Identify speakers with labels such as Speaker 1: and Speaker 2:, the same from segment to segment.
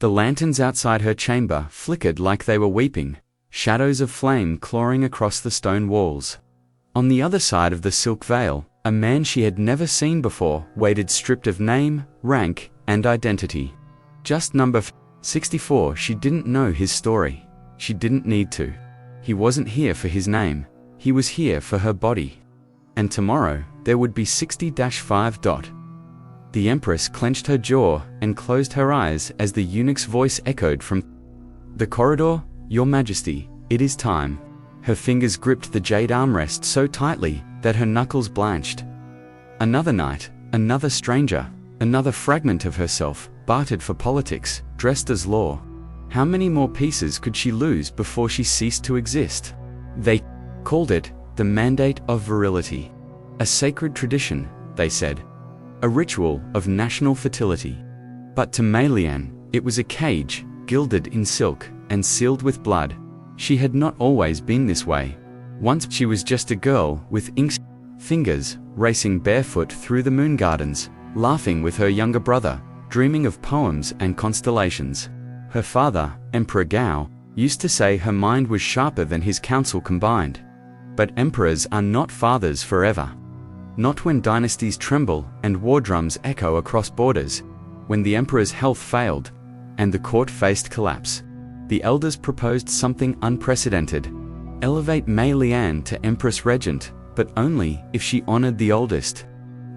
Speaker 1: The lanterns outside her chamber flickered like they were weeping, shadows of flame clawing across the stone walls. On the other side of the silk veil, a man she had never seen before waited, stripped of name, rank, and identity. Just number 64. She didn't know his story. She didn't need to. He wasn't here for his name. He was here for her body. And tomorrow, there would be 60-5. The Empress clenched her jaw and closed her eyes as the eunuch's voice echoed from the corridor. "Your Majesty, it is time." Her fingers gripped the jade armrest so tightly that her knuckles blanched. Another night, another stranger, another fragment of herself, bartered for politics, dressed as law. How many more pieces could she lose before she ceased to exist? They called it the mandate of virility. A sacred tradition, they said. A ritual of national fertility. But to Mei Lian, it was a cage, gilded in silk, and sealed with blood. She had not always been this way. Once she was just a girl with ink fingers, racing barefoot through the moon gardens, laughing with her younger brother, dreaming of poems and constellations. Her father, Emperor Gao, used to say her mind was sharper than his council combined. But emperors are not fathers forever. Not when dynasties tremble and war drums echo across borders. When the emperor's health failed, and the court faced collapse, the elders proposed something unprecedented. Elevate Mei Lian to Empress Regent, but only if she honored the oldest,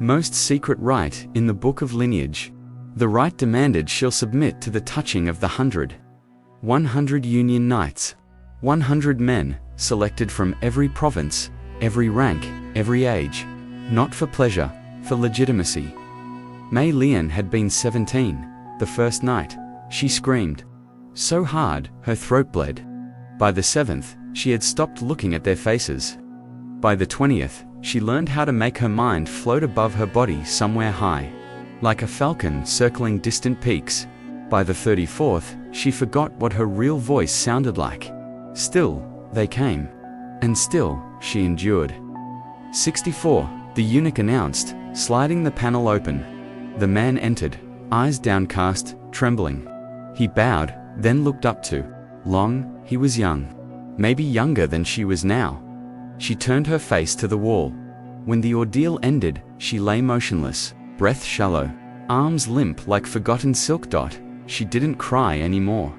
Speaker 1: most secret right in the Book of Lineage. The right demanded she'll submit to the touching of the 100 Union Knights. 100 men, selected from every province, every rank, every age. Not for pleasure, for legitimacy. Mei Lian had been 17. The first night, she screamed so hard, her throat bled. By the 7th, she had stopped looking at their faces. By the 20th, she learned how to make her mind float above her body somewhere high, like a falcon circling distant peaks. By the 34th, she forgot what her real voice sounded like. Still, they came. And still, she endured. 64, the eunuch announced, sliding the panel open. The man entered, eyes downcast, trembling. He bowed, then looked up to. Long, he was young. Maybe younger than she was now. She turned her face to the wall. When the ordeal ended, she lay motionless, breath shallow, arms limp like forgotten silk dot. She didn't cry anymore.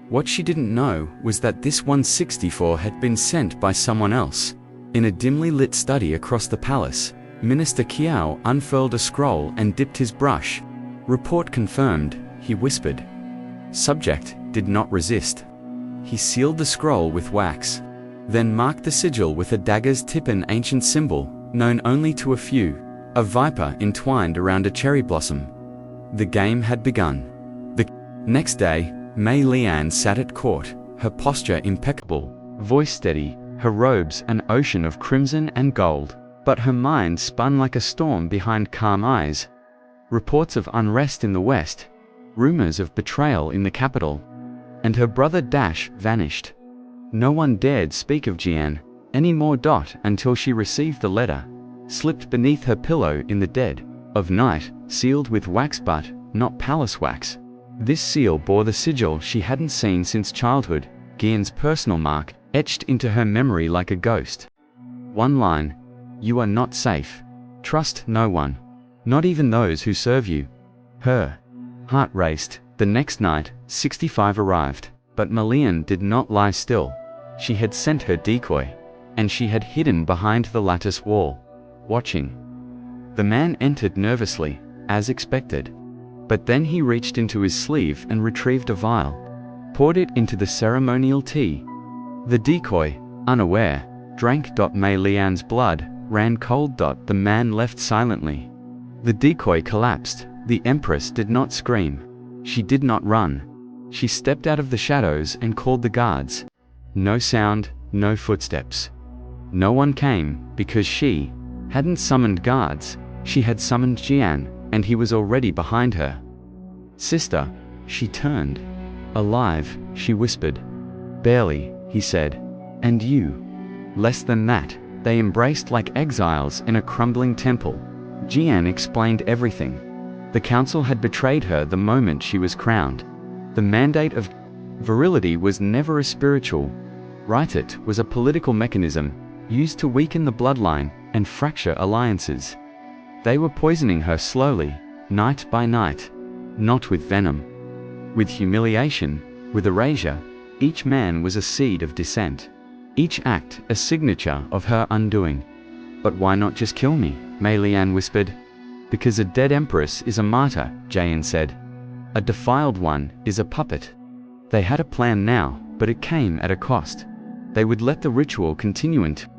Speaker 1: What she didn't know was that this 164 had been sent by someone else. In a dimly lit study across the palace, Minister Kiao unfurled a scroll and dipped his brush. Report confirmed, he whispered. Subject did not resist. He sealed the scroll with wax, then marked the sigil with a dagger's tip, an ancient symbol, known only to a few, a viper entwined around a cherry blossom. The game had begun. The next day, Mei Lian sat at court, her posture impeccable, voice steady, her robes an ocean of crimson and gold, but her mind spun like a storm behind calm eyes. Reports of unrest in the west, rumors of betrayal in the capital, and her brother Dash vanished. No one dared speak of Jian anymore. Until she received the letter, slipped beneath her pillow in the dead of night, sealed with wax but not palace wax. This seal bore the sigil she hadn't seen since childhood, Jian's personal mark, etched into her memory like a ghost. One line: "You are not safe. Trust no one, not even those who serve you." Her heart raced. The next night, 65 arrived, but Mei Lian did not lie still. She had sent her decoy, and she had hidden behind the lattice wall, watching. The man entered nervously, as expected. But then he reached into his sleeve and retrieved a vial, poured it into the ceremonial tea. The decoy, unaware, drank. Mei Lian's blood ran cold. The man left silently. The decoy collapsed. The Empress did not scream. She did not run. She stepped out of the shadows and called the guards. No sound, no footsteps. No one came, because she hadn't summoned guards. She had summoned Jian, and he was already behind her. Sister, she turned. Alive, she whispered. Barely, he said. And you? Less than that. They embraced like exiles in a crumbling temple. Jian explained everything. The council had betrayed her the moment she was crowned. The mandate of virility was never a spiritual right, it was a political mechanism used to weaken the bloodline and fracture alliances. They were poisoning her slowly, night by night, not with venom. With humiliation, with erasure. Each man was a seed of dissent. Each act a signature of her undoing. But why not just kill me? Mei Lian whispered. Because a dead empress is a martyr, Jayan said. A defiled one is a puppet. They had a plan now, but it came at a cost. They would let the ritual continue until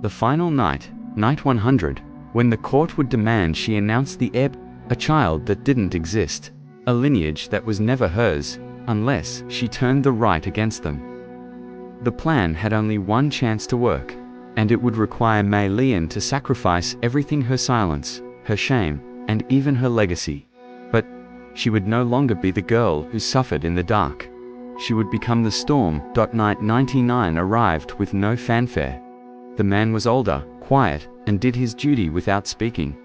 Speaker 1: the final night, night 100, when the court would demand she announce the heir, a child that didn't exist, a lineage that was never hers, unless she turned the right against them. The plan had only one chance to work, and it would require Mei Lian to sacrifice everything, her silence, her shame, and even her legacy. But she would no longer be the girl who suffered in the dark. She would become the storm. Night 99 arrived with no fanfare. The man was older, quiet, and did his duty without speaking.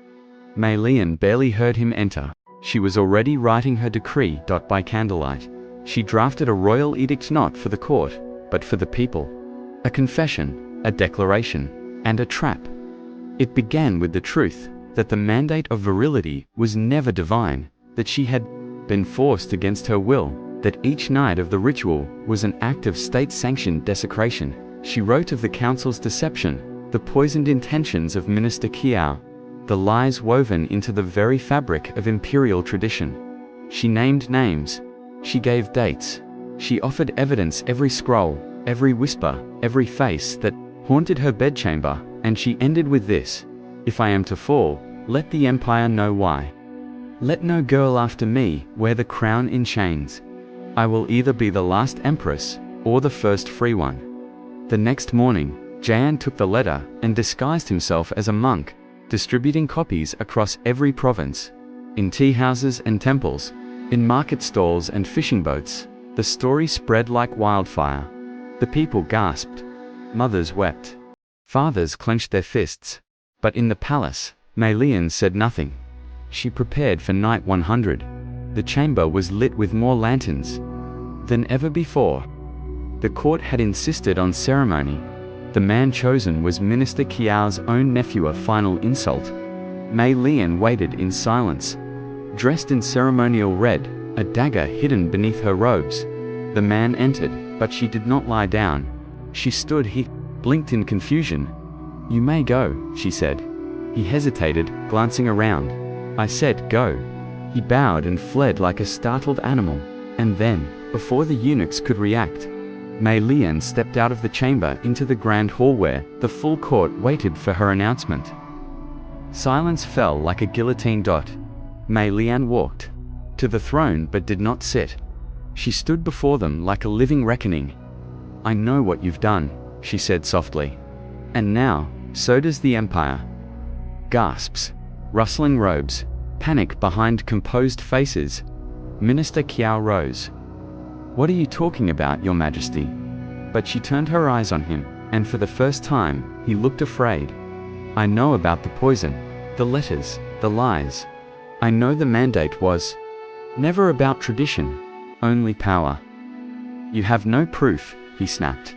Speaker 1: Mei Lian barely heard him enter. She was already writing her decree. By candlelight. She drafted a royal edict not for the court, but for the people. A confession, a declaration, and a trap. It began with the truth that the mandate of virility was never divine, that she had been forced against her will, that each night of the ritual was an act of state-sanctioned desecration. She wrote of the council's deception, the poisoned intentions of Minister Qiao, the lies woven into the very fabric of imperial tradition. She named names. She gave dates. She offered evidence, every scroll, every whisper, every face that haunted her bedchamber, and she ended with this: if I am to fall, let the empire know why. Let no girl after me wear the crown in chains. I will either be the last empress, or the first free one. The next morning, Jayan took the letter and disguised himself as a monk, distributing copies across every province. In tea houses and temples, in market stalls and fishing boats, the story spread like wildfire. The people gasped. Mothers wept. Fathers clenched their fists. But in the palace, Mei Lian said nothing. She prepared for night 100. The chamber was lit with more lanterns than ever before. The court had insisted on ceremony. The man chosen was Minister Qiao's own nephew, a final insult. Mei Lian waited in silence. Dressed in ceremonial red, a dagger hidden beneath her robes. The man entered, but she did not lie down. She stood. He blinked in confusion. You may go, she said. He hesitated, glancing around. I said, go. He bowed and fled like a startled animal. And then, before the eunuchs could react, Mei Lian stepped out of the chamber into the grand hall where the full court waited for her announcement. Silence fell like a guillotine. Mei Lian walked to the throne but did not sit. She stood before them like a living reckoning. I know what you've done, she said softly. And now, so does the empire. Gasps, rustling robes, panic behind composed faces. Minister Qiao rose. What are you talking about, Your Majesty? But she turned her eyes on him, and for the first time, he looked afraid. I know about the poison, the letters, the lies. I know the mandate was never about tradition, only power. You have no proof, he snapped.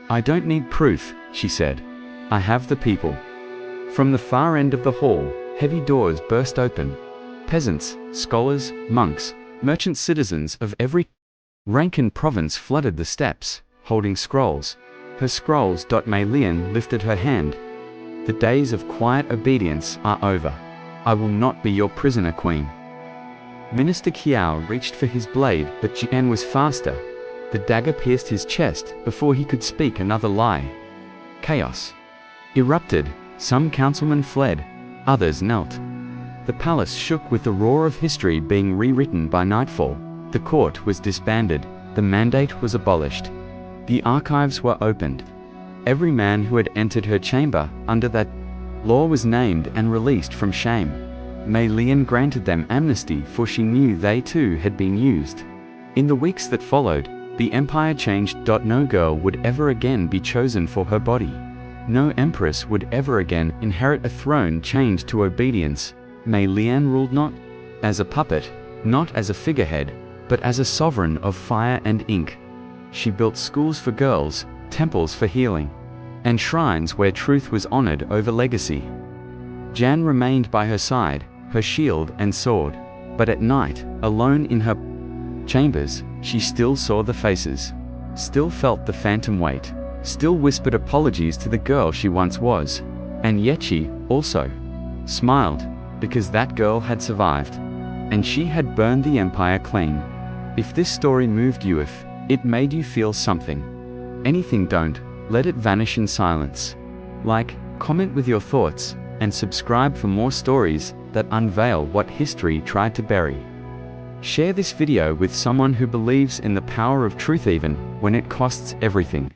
Speaker 1: I don't need proof, she said. I have the people. From the far end of the hall, heavy doors burst open. Peasants, scholars, monks, merchant citizens of every rank and province flooded the steps, holding scrolls. Her scrolls. Mei Lian lifted her hand. The days of quiet obedience are over. I will not be your prisoner, queen. Minister Qiao reached for his blade, but Jian was faster. The dagger pierced his chest before he could speak another lie. Chaos erupted. Some councilmen fled, others knelt. The palace shook with the roar of history being rewritten. By nightfall, the court was disbanded, the mandate was abolished. The archives were opened. Every man who had entered her chamber under that law was named and released from shame. Mei Lian granted them amnesty, for she knew they too had been used. In the weeks that followed, the empire changed. No girl would ever again be chosen for her body. No empress would ever again inherit a throne chained to obedience. Mei Lian ruled not as a puppet, not as a figurehead, but as a sovereign of fire and ink. She built schools for girls, temples for healing, and shrines where truth was honored over legacy. Jan remained by her side, her shield and sword, but at night, alone in her chambers, she still saw the faces, still felt the phantom weight, still whispered apologies to the girl she once was, and yet she, also, smiled, because that girl had survived, and she had burned the empire clean. If this story moved you, if it made you feel something, anything, don't let it vanish in silence. Like, comment with your thoughts, and subscribe for more stories that unveil what history tried to bury. Share this video with someone who believes in the power of truth even when it costs everything.